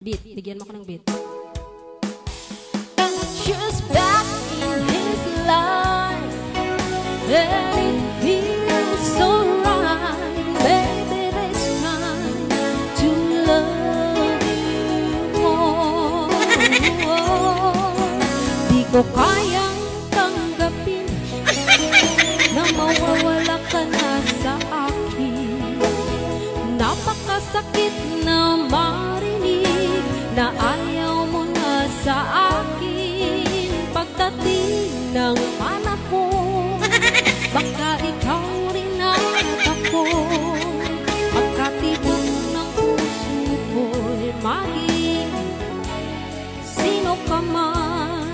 Beat, bigyan mo ko ng beat. She's back in his life, and it feels so right. Baby, this time to love you more. Di ko kayang tanggapin na mawawala ka na sa akin. Napakasakit na marinig na ayaw mo na sa akin. Pagdating ng panahon, baka ikaw rin at ako. Pagkatibok ng puso ko'y maging sino ka man.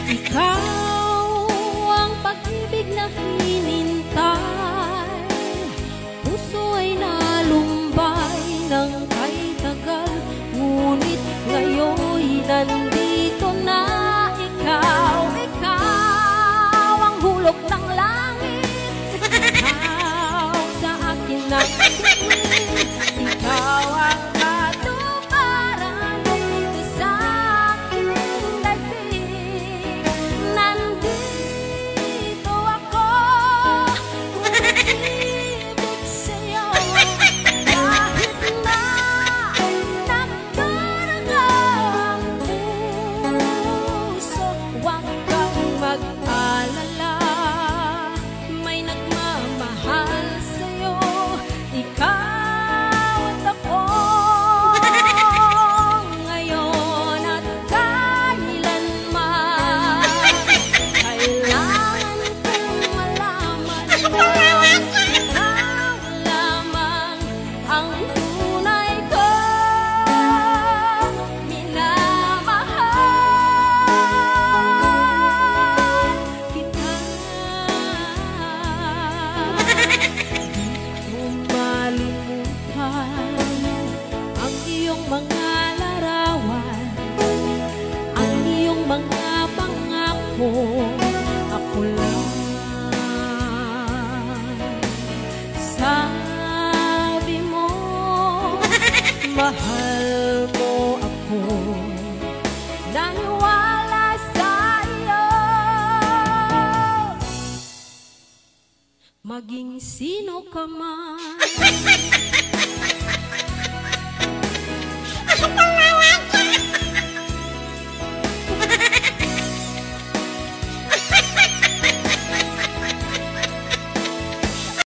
Ikaw ang pag-ibig na hinintay. Puso ay nalumbay ng kay tagal, ngunit ngayon'y nandito na ikaw. Ikaw ang hulog ng langit, ikaw sa akin ang tingin, ikaw ang katuparan dito sa aking daigdig. Nandito ako, umibig sa'yo, kahit na nagdaraga ang puso. Huwag kang mag-alala, may nagmamahal sa'yo, ikaw at ako. Ngayon at kailanman, kailangan kong malaman mo, ikaw lamang ang tunay kong minamahal. Kita umalimutan ang iyong mga larawan, ang iyong mga pangako. Ako lang sabi mo, mahal mo ako. Naniwala sa iyo, maging sino ka man.